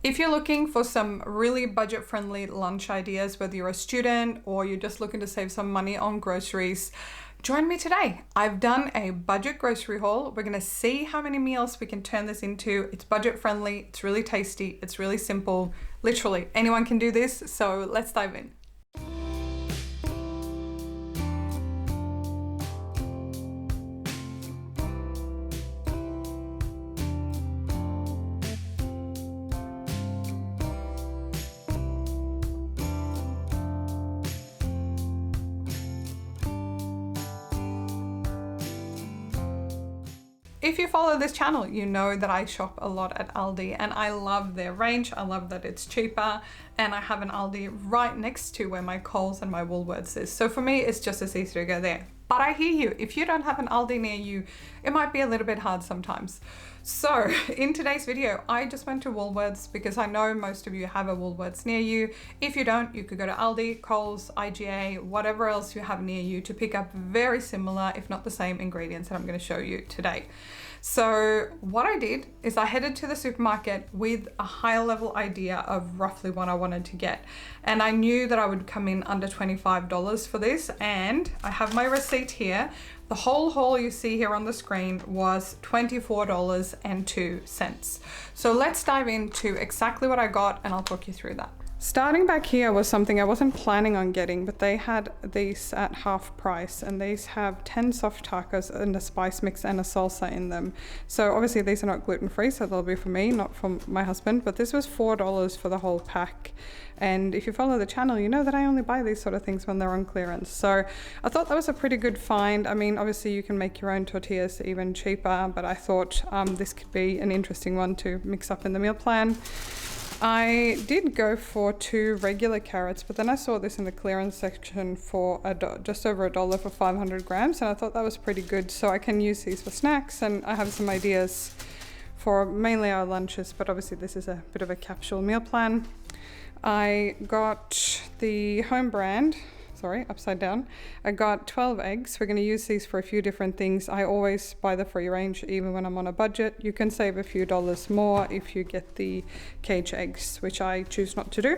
If you're looking for some really budget-friendly lunch ideas, whether you're a student or you're just looking to save some money on groceries, join me today. I've done a budget grocery haul. We're gonna see how many meals we can turn this into. It's budget-friendly, it's really tasty, it's really simple. Literally, anyone can do this, so let's dive in. If you follow this channel, you know that I shop a lot at Aldi and I love their range. I love that it's cheaper and I have an Aldi right next to where my Coles and my Woolworths is. So for me, it's just as easy to go there. But I hear you, if you don't have an Aldi near you, it might be a little bit hard sometimes. So in today's video, I just went to Woolworths because I know most of you have a Woolworths near you. If you don't, you could go to Aldi, Coles, IGA, whatever else you have near you to pick up very similar, if not the same ingredients that I'm going to show you today. So what I did is I headed to the supermarket with a higher level idea of roughly what I wanted to get. And I knew that I would come in under $25 for this, and I have my receipt here. The whole haul you see here on the screen was $24.02. So let's dive into exactly what I got and I'll talk you through that. Starting back here was something I wasn't planning on getting, but they had these at half price, and these have 10 soft tacos and a spice mix and a salsa in them. So obviously these are not gluten-free, so they'll be for me, not for my husband, but this was $4 for the whole pack. And if you follow the channel, you know that I only buy these sort of things when they're on clearance. So I thought that was a pretty good find. I mean, obviously you can make your own tortillas even cheaper, but I thought this could be an interesting one to mix up in the meal plan. I did go for 2 regular carrots, but then I saw this in the clearance section for just over $1 for 500 grams, and I thought that was pretty good. So I can use these for snacks, and I have some ideas for mainly our lunches, but obviously this is a bit of a capsule meal plan. I got the home brand, sorry, upside down. I got 12 eggs. We're going to use these for a few different things. I always buy the free range, even when I'm on a budget. You can save a few dollars more if you get the cage eggs, which I choose not to do.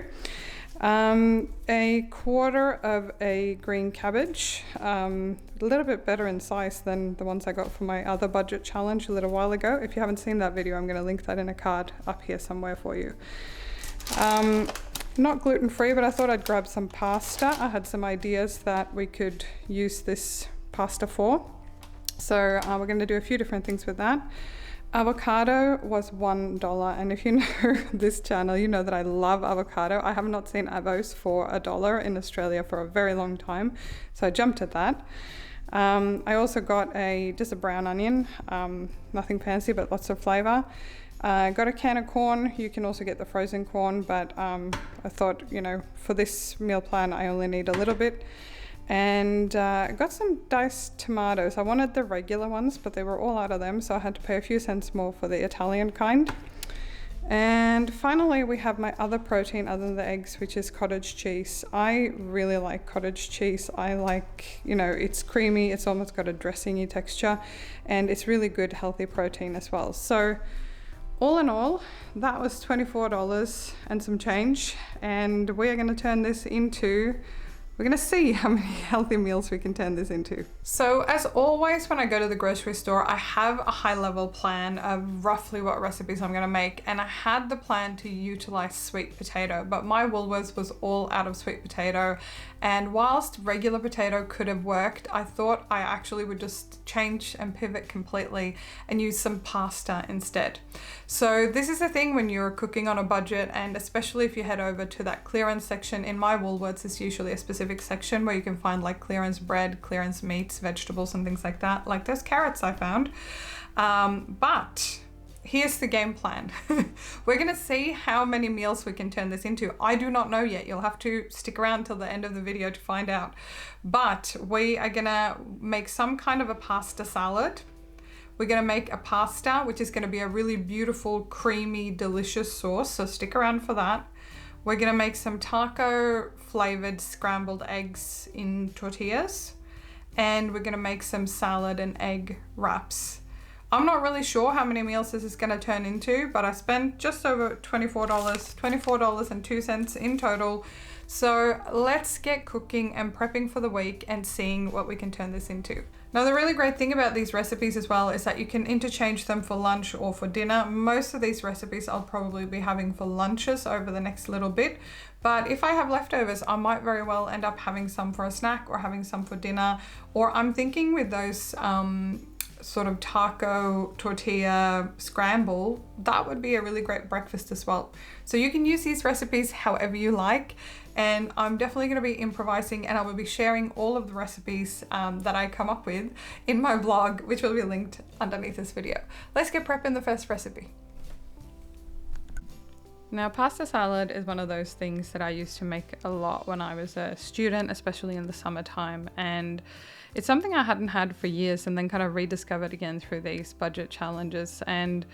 A quarter of a green cabbage, a little bit better in size than the ones I got for my other budget challenge a little while ago. If you haven't seen that video, I'm going to link that in a card up here somewhere for you. Not gluten-free, but I thought I'd grab some pasta. I had some ideas that we could use this pasta for. So we're going to do a few different things with that. Avocado was $1, and if you know this channel, you know that I love avocado. I have not seen avos for $1 in Australia for a very long time, so I jumped at that. I also got just a brown onion, nothing fancy, but lots of flavor. Got a can of corn. You can also get the frozen corn, but I thought, you know, for this meal plan, I only need a little bit. And got some diced tomatoes. I wanted the regular ones, but they were all out of them, so I had to pay a few cents more for the Italian kind. And finally, we have my other protein other than the eggs, which is cottage cheese. I really like cottage cheese. I like, you know, it's creamy, it's almost got a dressing-y texture, and it's really good, healthy protein as well. So all in all, that was $24 and some change, and we are going to turn this into, we're going to see how many healthy meals we can turn this into. So as always, when I go to the grocery store, I have a high level plan of roughly what recipes I'm going to make, and I had the plan to utilize sweet potato, but my Woolworths was all out of sweet potato. And whilst regular potato could have worked, I thought I actually would just change and pivot completely and use some pasta instead. So this is the thing when you're cooking on a budget, and especially if you head over to that clearance section. In my Woolworths, it's usually a specific section where you can find like clearance bread, clearance meats, vegetables, and things like that, like those carrots I found. But here's the game plan. We're gonna see how many meals we can turn this into. I do not know yet. You'll have to stick around till the end of the video to find out. But we are gonna make some kind of a pasta salad. We're gonna make a pasta, which is gonna be a really beautiful, creamy, delicious sauce. So stick around for that. We're gonna make some taco flavored scrambled eggs in tortillas. And we're gonna make some salad and egg wraps. I'm not really sure how many meals this is going to turn into, but I spent just over $24, $24.02 in total. So let's get cooking and prepping for the week and seeing what we can turn this into. Now, the really great thing about these recipes as well is that you can interchange them for lunch or for dinner. Most of these recipes I'll probably be having for lunches over the next little bit. But if I have leftovers, I might very well end up having some for a snack or having some for dinner. Or I'm thinking with those sort of taco tortilla scramble, that would be a really great breakfast as well. So you can use these recipes however you like. And I'm definitely going to be improvising, and I will be sharing all of the recipes that I come up with in my blog, which will be linked underneath this video. Let's get prepping the first recipe. Now, pasta salad is one of those things that I used to make a lot when I was a student, especially in the summertime. And it's something I hadn't had for years and then kind of rediscovered again through these budget challenges. And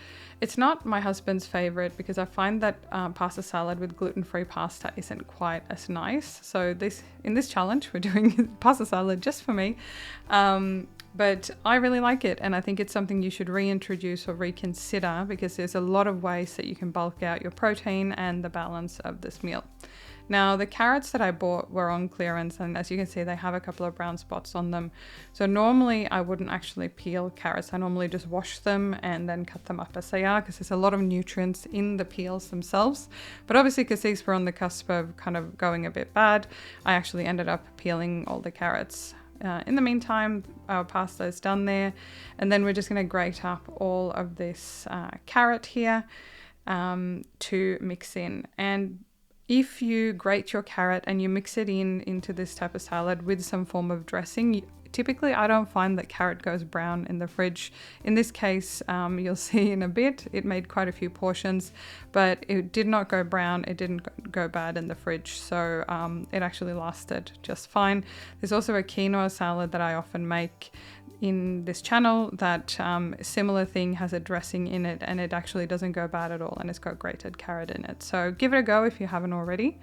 it's not my husband's favorite because I find that pasta salad with gluten-free pasta isn't quite as nice. So in this challenge, we're doing pasta salad just for me. But I really like it, and I think it's something you should reintroduce or reconsider because there's a lot of ways that you can bulk out your protein and the balance of this meal. Now, the carrots that I bought were on clearance, and as you can see, they have a couple of brown spots on them. So normally I wouldn't actually peel carrots. I normally just wash them and then cut them up as they are because there's a lot of nutrients in the peels themselves. But obviously, because these were on the cusp of kind of going a bit bad, I actually ended up peeling all the carrots. In the meantime, our pasta is done there, and then we're just going to grate up all of this carrot here to mix in. And if you grate your carrot and you mix it into this type of salad with some form of dressing, typically I don't find that carrot goes brown in the fridge. In this case, you'll see in a bit, it made quite a few portions, but it did not go brown. It didn't go bad in the fridge. So it actually lasted just fine. There's also a quinoa salad that I often make in this channel that similar thing, has a dressing in it, and it actually doesn't go bad at all, and it's got grated carrot in it. So give it a go if you haven't already.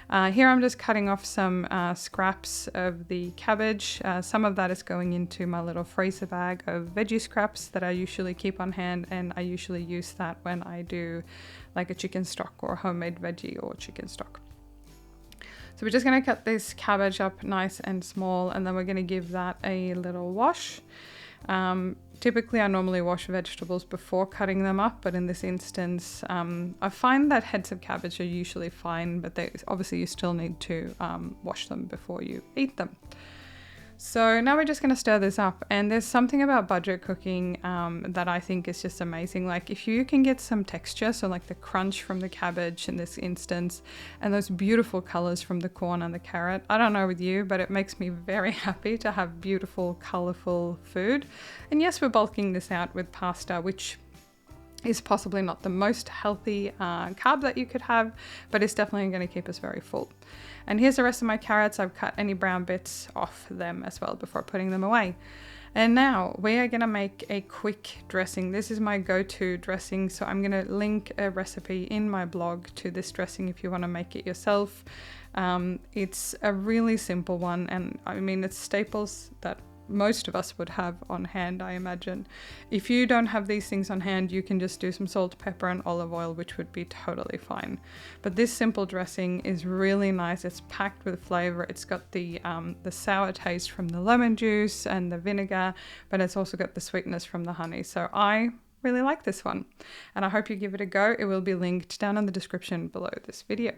Here I'm just cutting off some scraps of the cabbage. Some of that is going into my little freezer bag of veggie scraps that I usually keep on hand, and I usually use that when I do like a chicken stock or homemade veggie or chicken stock. So we're just going to cut this cabbage up nice and small, and then we're going to give that a little wash. Typically I normally wash vegetables before cutting them up, but in this instance I find that heads of cabbage are usually fine, but obviously you still need to wash them before you eat them. So now we're just going to stir this up, and there's something about budget cooking that I think is just amazing. Like if you can get some texture, so like the crunch from the cabbage in this instance, and those beautiful colors from the corn and the carrot. I don't know with you, but it makes me very happy to have beautiful, colorful food. And yes, we're bulking this out with pasta, which is possibly not the most healthy carb that you could have, but it's definitely going to keep us very full. And here's the rest of my carrots. I've cut any brown bits off them as well before putting them away. And now we are going to make a quick dressing. This is my go-to dressing, so I'm going to link a recipe in my blog to this dressing if you want to make it yourself. It's a really simple one, and I mean it's staples that most of us would have on hand, I imagine. If you don't have these things on hand, you can just do some salt, pepper and olive oil, which would be totally fine. But this simple dressing is really nice. It's packed with flavor. It's got the sour taste from the lemon juice and the vinegar, but it's also got the sweetness from the honey. So I really like this one, and I hope you give it a go. It will be linked down in the description below this video.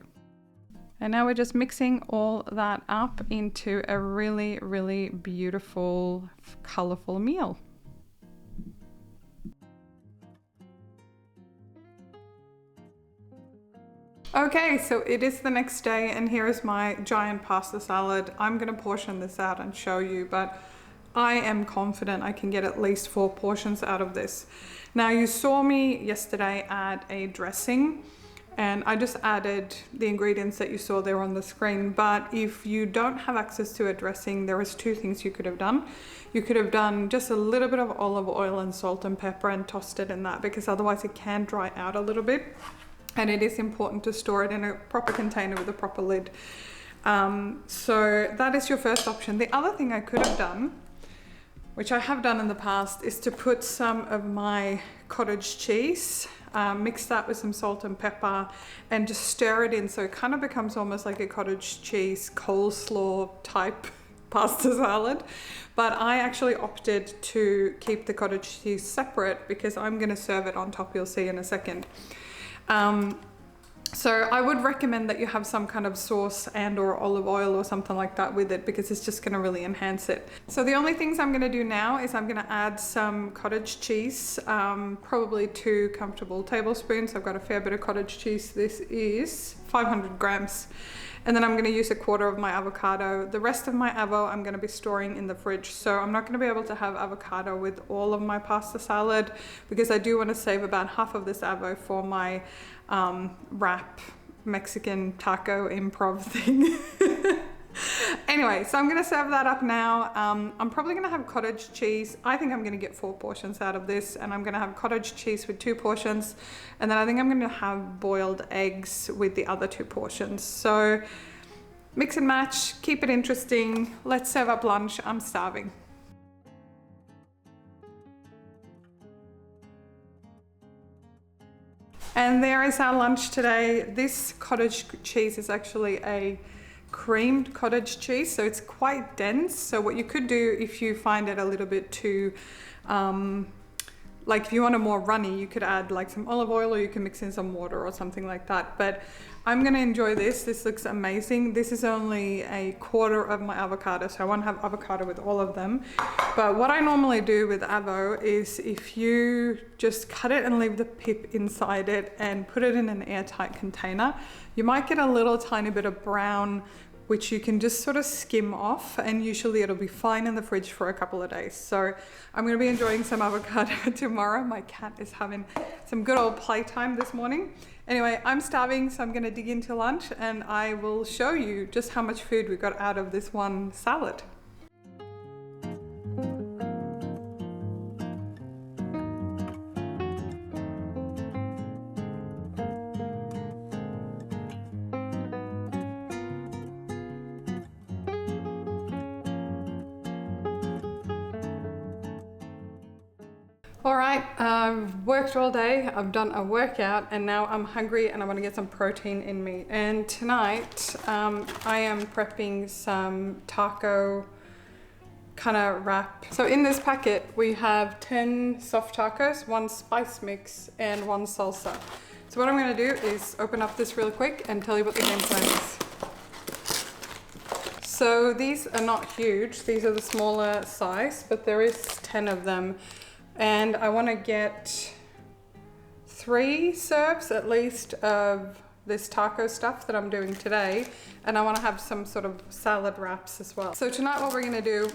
And now we're just mixing all that up into a really, really beautiful, colorful meal. Okay, so it is the next day, and here is my giant pasta salad. I'm going to portion this out and show you, but I am confident I can get at least 4 portions out of this. Now, you saw me yesterday add a dressing, and I just added the ingredients that you saw there on the screen. But if you don't have access to a dressing, there is 2 things you could have done. You could have done just a little bit of olive oil and salt and pepper and tossed it in that, because otherwise it can dry out a little bit. And it is important to store it in a proper container with a proper lid. So that is your first option. The other thing I could have done which I have done in the past, is to put some of my cottage cheese, mix that with some salt and pepper, and just stir it in so it kind of becomes almost like a cottage cheese coleslaw type pasta salad. But I actually opted to keep the cottage cheese separate because I'm going to serve it on top, you'll see in a second. So I would recommend that you have some kind of sauce and or olive oil or something like that with it, because it's just going to really enhance it. So the only things I'm going to do now is I'm going to add some cottage cheese, probably 2 comfortable tablespoons. I've got a fair bit of cottage cheese. This is 500 grams. And then I'm going to use 1/4 of my avocado. The rest of my avo I'm going to be storing in the fridge. So I'm not going to be able to have avocado with all of my pasta salad, because I do want to save about half of this avo for my wrap Mexican taco improv thing. Anyway, so I'm going to serve that up now. I'm probably going to have cottage cheese. I think I'm going to get 4 portions out of this, and I'm going to have cottage cheese with 2 portions. And then I think I'm going to have boiled eggs with the other 2 portions. So mix and match, keep it interesting. Let's serve up lunch. I'm starving. And there is our lunch today. This cottage cheese is actually a creamed cottage cheese, so it's quite dense. So what you could do if you find it a little bit too, like if you want it more runny, you could add like some olive oil, or you can mix in some water or something like that. But I'm gonna enjoy this. This looks amazing. This is only 1/4 of my avocado, so I won't have avocado with all of them. But what I normally do with avo is if you just cut it and leave the pip inside it and put it in an airtight container, you might get a little tiny bit of brown, which you can just sort of skim off, and usually it'll be fine in the fridge for a couple of days. So I'm gonna be enjoying some avocado tomorrow. My cat is having some good old playtime this morning. Anyway, I'm starving, so I'm gonna dig into lunch, and I will show you just how much food we got out of this one salad. All right, I've worked all day, I've done a workout, and now I'm hungry and I want to get some protein in me. And tonight I am prepping some taco kind of wrap. So in this packet we have 10 soft tacos, 1 spice mix and 1 salsa. So what I'm going to do is open up this real quick and tell you what the game plan is. So these are not huge, these are the smaller size, but there is 10 of them. And I want to get 3 serves at least of this taco stuff that I'm doing today. And I want to have some sort of salad wraps as well. So tonight what we're going to do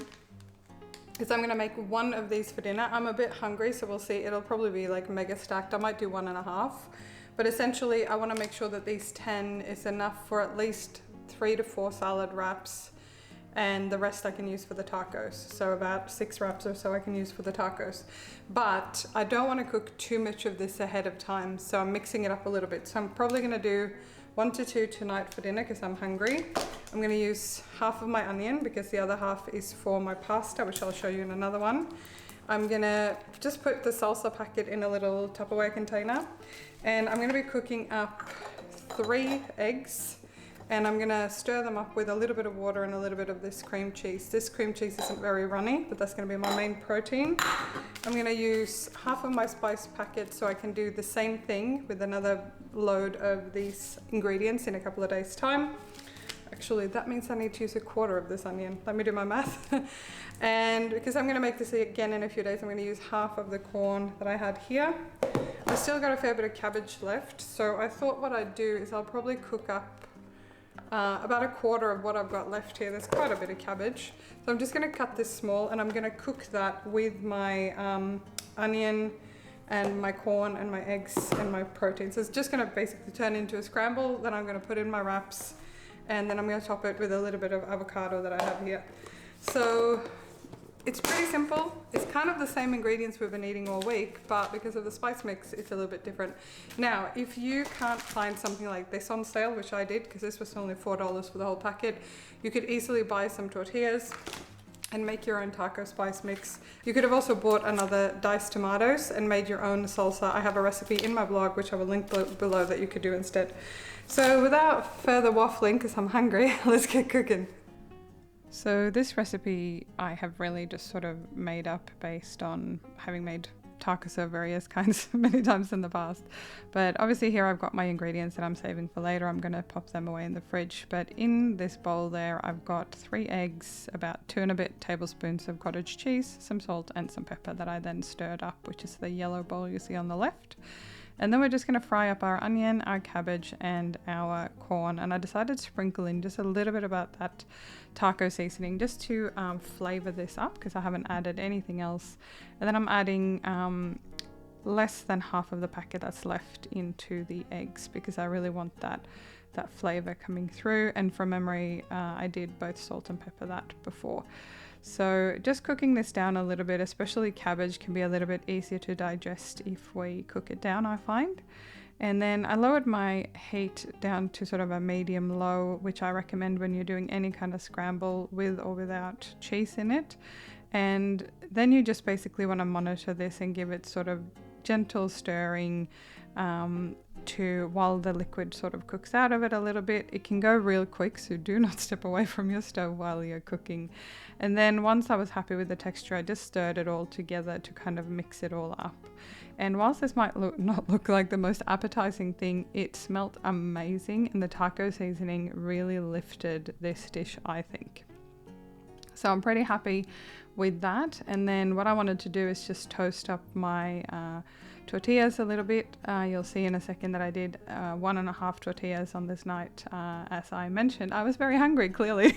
is I'm going to make 1 of these for dinner. I'm a bit hungry, so we'll see. It'll probably be like mega stacked. I might do 1.5. But essentially I want to make sure that these 10 is enough for at least 3 to 4 salad wraps. And the rest I can use for the tacos. So about 6 wraps or so I can use for the tacos. But I don't want to cook too much of this ahead of time, so I'm mixing it up a little bit. So I'm probably going to do 1 to 2 tonight for dinner because I'm hungry. I'm going to use half of my onion because the other half is for my pasta, which I'll show you in another one. I'm going to just put the salsa packet in a little Tupperware container, and I'm going to be cooking up 3 eggs. And I'm gonna stir them up with a little bit of water and a little bit of this cream cheese. This cream cheese isn't very runny, but that's gonna be my main protein. I'm gonna use half of my spice packet so I can do the same thing with another load of these ingredients in a couple of days' time. Actually, that means I need to use 1/4 of this onion. Let me do my math. And because I'm gonna make this again in a few days, I'm gonna use half of the corn that I had here. I've still got a fair bit of cabbage left, so I thought what I'd do is I'll probably cook up about 1/4 of what I've got left here. There's quite a bit of cabbage. So I'm just going to cut this small, and I'm going to cook that with my onion and my corn and my eggs and my protein. So it's just going to basically turn into a scramble. Then I'm going to put in my wraps, and then I'm going to top it with a little bit of avocado that I have here. So it's pretty simple. It's kind of the same ingredients we've been eating all week, but because of the spice mix, it's a little bit different. Now, if you can't find something like this on sale, which I did, because this was only $4 for the whole packet, you could easily buy some tortillas and make your own taco spice mix. You could have also bought another diced tomatoes and made your own salsa. I have a recipe in my blog, which I will link below, that you could do instead. So without further waffling, because I'm hungry, let's get cooking. So this recipe I have really just sort of made up based on having made tacos of various kinds many times in the past. But obviously here I've got my ingredients that I'm saving for later. I'm going to pop them away in the fridge. But in this bowl there, I've got 3 eggs, about 2 and a bit tablespoons of cottage cheese, some salt and some pepper that I then stirred up, which is the yellow bowl you see on the left. And then we're just going to fry up our onion, our cabbage and our corn. And I decided to sprinkle in just a little bit about that taco seasoning just to flavor this up, because I haven't added anything else. And then I'm adding less than half of the packet that's left into the eggs, because I really want that flavor coming through. And from memory, I did both salt and pepper that before. So just cooking this down a little bit, especially cabbage, can be a little bit easier to digest if we cook it down, I find. And then I lowered my heat down to sort of a medium low, which I recommend when you're doing any kind of scramble with or without cheese in it. And then you just basically want to monitor this and give it sort of gentle stirring while the liquid sort of cooks out of it a little bit. It can go real quick, so do not step away from your stove while you're cooking. And then once I was happy with the texture, I just stirred it all together to kind of mix it all up. And whilst this might not look like the most appetizing thing, it smelt amazing, and the taco seasoning really lifted this dish, I think. So I'm pretty happy with that. And then what I wanted to do is just toast up my tortillas a little bit. You'll see in a second that I did 1.5 tortillas on this night. As I mentioned, I was very hungry, clearly.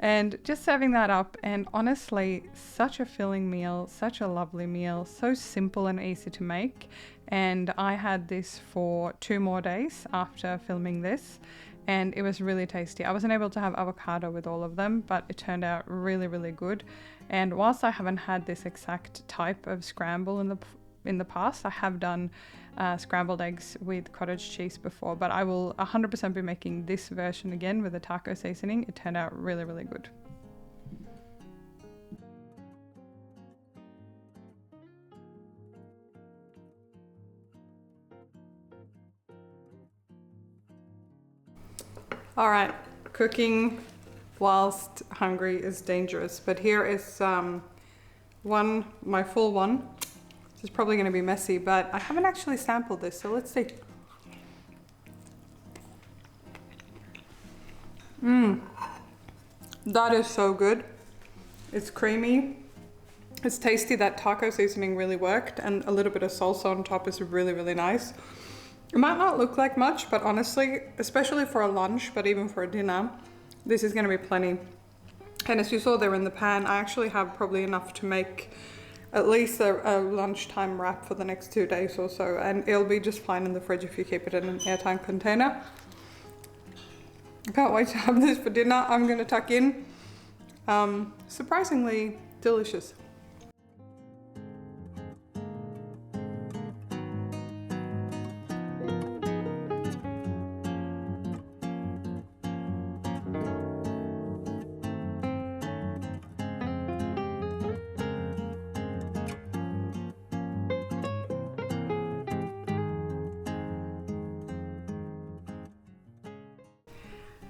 And just serving that up, and honestly, such a filling meal, such a lovely meal, so simple and easy to make. And I had this for 2 more days after filming this, and it was really tasty. I wasn't able to have avocado with all of them, but it turned out really, really good. And whilst I haven't had this exact type of scramble in the past, I have done scrambled eggs with cottage cheese before, but I will 100% be making this version again with the taco seasoning. It turned out really, really good. All right, cooking whilst hungry is dangerous, but here is my full one. This is probably going to be messy, but I haven't actually sampled this, so let's see. That is so good. It's creamy. It's tasty. That taco seasoning really worked, and a little bit of salsa on top is really, really nice. It might not look like much, but honestly, especially for a lunch, but even for a dinner, this is going to be plenty. And as you saw there in the pan, I actually have probably enough to make at least a lunchtime wrap for the next 2 days or so, and it'll be just fine in the fridge if you keep it in an airtight container. I can't wait to have this for dinner. I'm going to tuck in. Surprisingly delicious.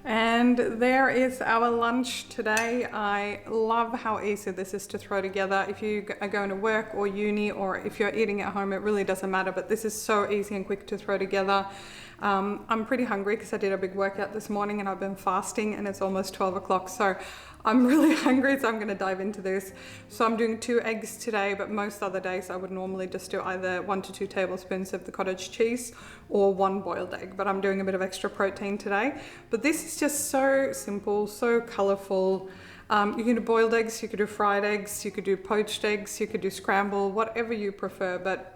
And there is our lunch today. I love how easy this is to throw together. If you are going to work or uni, or if you're eating at home, it really doesn't matter, but this is so easy and quick to throw together. I'm pretty hungry because I did a big workout this morning and I've been fasting, and it's almost 12 o'clock. So I'm really hungry, so I'm going to dive into this. So I'm doing 2 eggs today, but most other days I would normally just do either 1 to 2 tablespoons of the cottage cheese or 1 boiled egg, but I'm doing a bit of extra protein today. But this is just so simple, so colorful. You can do boiled eggs, you could do fried eggs, you could do poached eggs, you could do scramble, whatever you prefer, but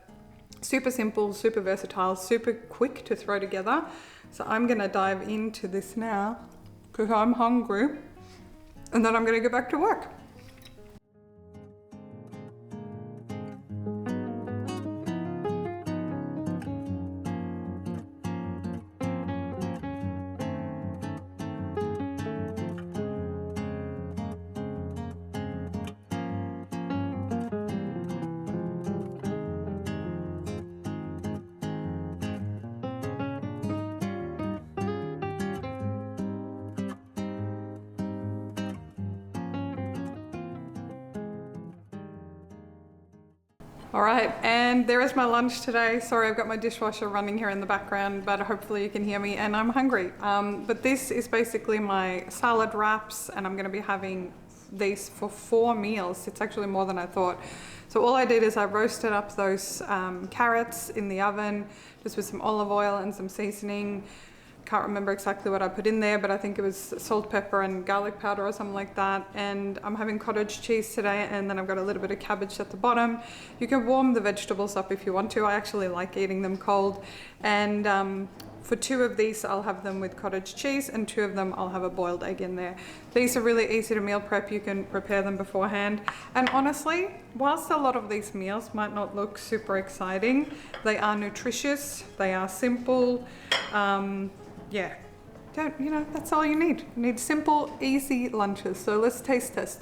super simple, super versatile, super quick to throw together. So I'm gonna dive into this now because I'm hungry, and then I'm gonna go back to work. All right, and there is my lunch today. Sorry, I've got my dishwasher running here in the background, but hopefully you can hear me and I'm hungry. But this is basically my salad wraps, and I'm gonna be having these for 4 meals. It's actually more than I thought. So all I did is I roasted up those carrots in the oven, just with some olive oil and some seasoning. Can't remember exactly what I put in there, but I think it was salt, pepper and garlic powder or something like that. And I'm having cottage cheese today, and then I've got a little bit of cabbage at the bottom. You can warm the vegetables up if you want to. I actually like eating them cold. And for 2 of these, I'll have them with cottage cheese, and 2 of them I'll have a boiled egg in there. These are really easy to meal prep. You can prepare them beforehand. And honestly, whilst a lot of these meals might not look super exciting, they are nutritious, they are simple. Yeah, that's all you need. You need simple, easy lunches. So let's taste test.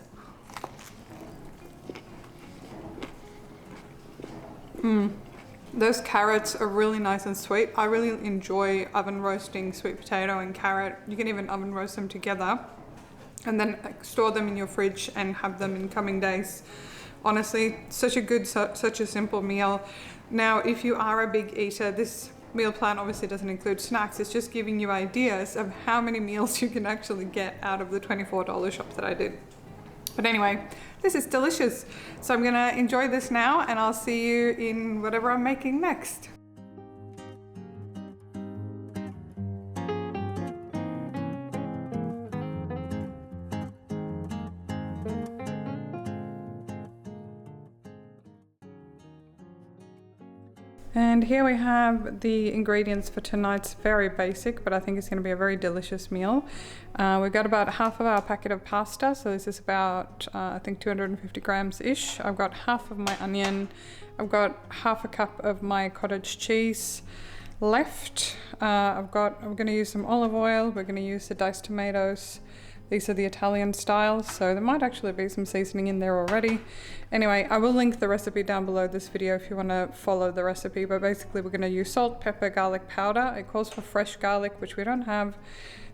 Those carrots are really nice and sweet. I really enjoy oven roasting sweet potato and carrot. You can even oven roast them together and then store them in your fridge and have them in coming days. Honestly, such a simple meal. Now, if you are a big eater, this meal plan obviously doesn't include snacks. It's just giving you ideas of how many meals you can actually get out of the $24 shop that I did. But anyway, this is delicious. So I'm gonna enjoy this now, and I'll see you in whatever I'm making next. And here we have the ingredients for tonight's very basic, but I think it's going to be a very delicious meal. We've got about half of our packet of pasta, so this is about I think 250 grams ish. I've got half of my onion. I've got half a cup of my cottage cheese left. I'm going to use some olive oil. We're going to use the diced tomatoes. These are the Italian style, so there might actually be some seasoning in there already. Anyway, I will link the recipe down below this video if you want to follow the recipe, but basically we're going to use salt, pepper, garlic powder. It calls for fresh garlic, which we don't have,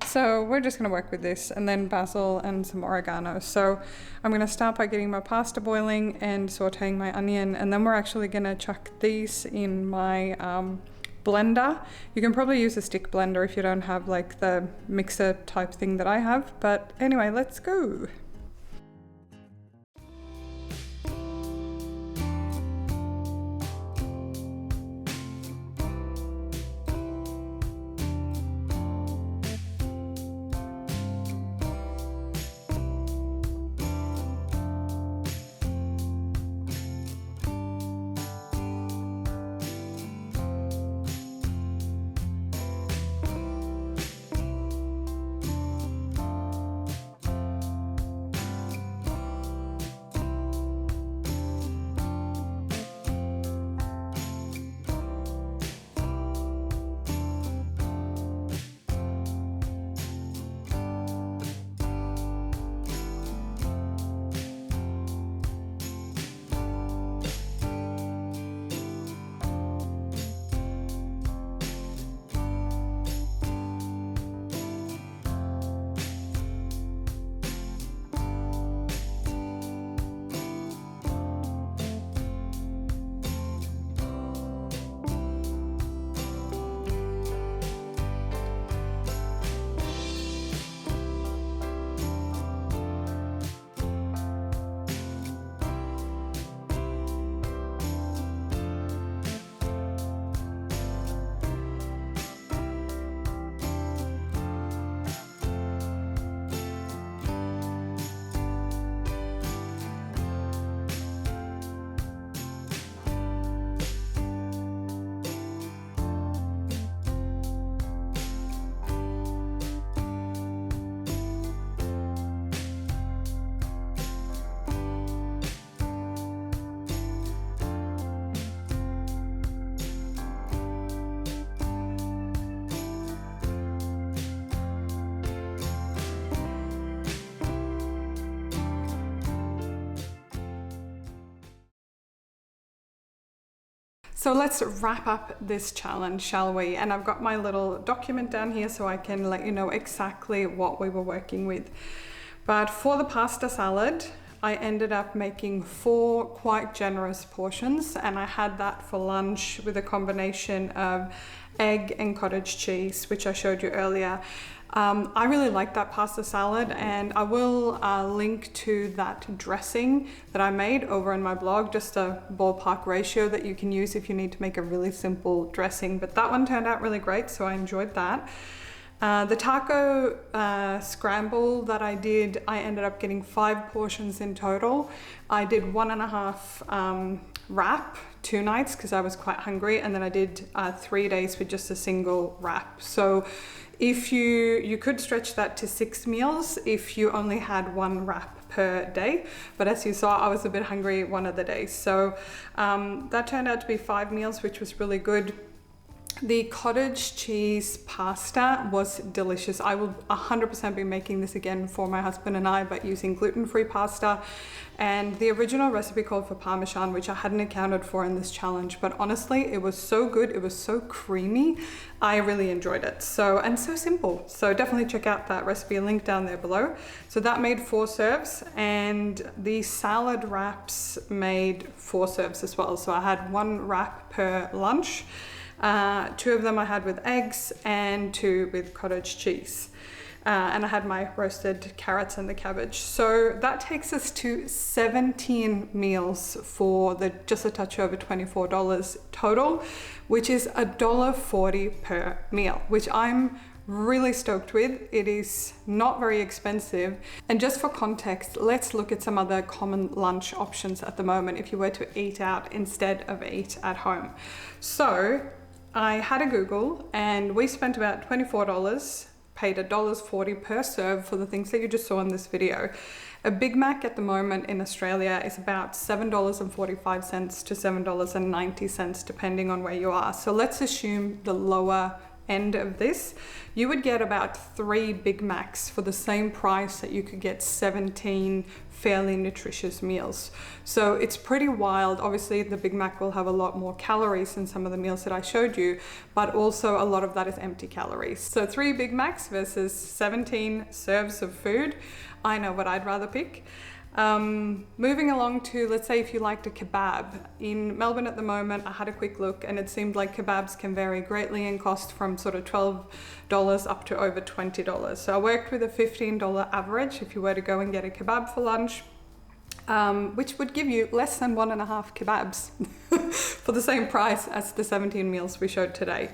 so we're just going to work with this, and then basil and some oregano. So I'm going to start by getting my pasta boiling and sauteing my onion, and then we're actually going to chuck these in my blender. You can probably use a stick blender if you don't have like the mixer type thing that I have, but anyway, let's go. So let's wrap up this challenge, shall we? And I've got my little document down here so I can let you know exactly what we were working with. But for the pasta salad, I ended up making 4 quite generous portions, and I had that for lunch with a combination of egg and cottage cheese, which I showed you earlier. I really like that pasta salad, and I will link to that dressing that I made over in my blog, just a ballpark ratio that you can use if you need to make a really simple dressing. But that one turned out really great, so I enjoyed that. The taco scramble that I did, I ended up getting 5 portions in total. I did 1.5 wrap, 2 nights because I was quite hungry, and then I did 3 days with just a single wrap. So if you could stretch that to 6 meals if you only had 1 wrap per day, but as you saw, I was a bit hungry one of the days, so that turned out to be 5 meals, which was really good. The cottage cheese pasta was delicious. I will 100% be making this again for my husband and I, but using gluten-free pasta. And the original recipe called for Parmesan, which I hadn't accounted for in this challenge, but honestly, it was so good. It was so creamy. I really enjoyed it. So, and so simple. So definitely check out that recipe, link down there below. So that made 4 serves, and the salad wraps made 4 serves as well. So I had 1 wrap per lunch. 2 of them I had with eggs and 2 with cottage cheese. And I had my roasted carrots and the cabbage. So that takes us to 17 meals for just a touch over $24 total, which is $1.40 per meal, which I'm really stoked with. It is not very expensive. And just for context, let's look at some other common lunch options at the moment if you were to eat out instead of eat at home. So I had a Google, and we spent about $24, paid $1.40 per serve for the things that you just saw in this video. A Big Mac at the moment in Australia is about $7.45 to $7.90, depending on where you are. So let's assume the lower end of this, you would get about 3 Big Macs for the same price that you could get 17 fairly nutritious meals. So it's pretty wild. Obviously the Big Mac will have a lot more calories than some of the meals that I showed you, but also a lot of that is empty calories. So 3 Big Macs versus 17 serves of food. I know what I'd rather pick. Moving along to, let's say if you liked a kebab. In Melbourne at the moment, I had a quick look, and it seemed like kebabs can vary greatly in cost from sort of $12 up to over $20. So I worked with a $15 average if you were to go and get a kebab for lunch, which would give you less than 1.5 kebabs for the same price as the 17 meals we showed today.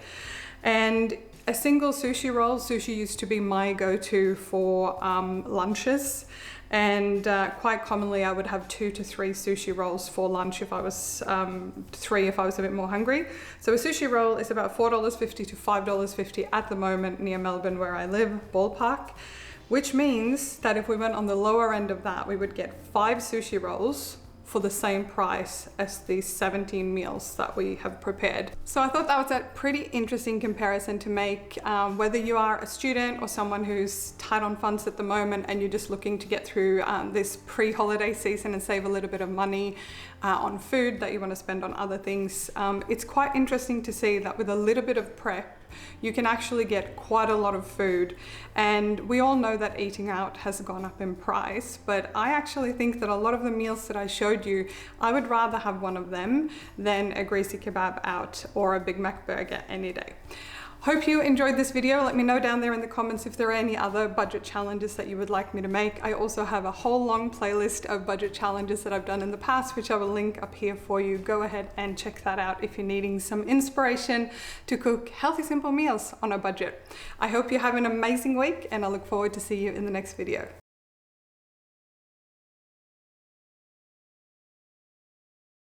And a single sushi roll. Sushi used to be my go-to for lunches. And quite commonly I would have 2 to 3 sushi rolls for lunch if I was 3 if I was a bit more hungry. So a sushi roll is about $4.50 to $5.50 at the moment near Melbourne where I live, ballpark, which means that if we went on the lower end of that, we would get 5 sushi rolls for the same price as the 17 meals that we have prepared. So I thought that was a pretty interesting comparison to make, whether you are a student or someone who's tight on funds at the moment and you're just looking to get through this pre-holiday season and save a little bit of money on food that you want to spend on other things. It's quite interesting to see that with a little bit of prep, you can actually get quite a lot of food. And we all know that eating out has gone up in price, but I actually think that a lot of the meals that I showed you, I would rather have one of them than a greasy kebab out or a Big Mac burger any day. Hope you enjoyed this video. Let me know down there in the comments if there are any other budget challenges that you would like me to make. I also have a whole long playlist of budget challenges that I've done in the past, which I will link up here for you. Go ahead and check that out if you're needing some inspiration to cook healthy, simple meals on a budget. I hope you have an amazing week, and I look forward to see you in the next video.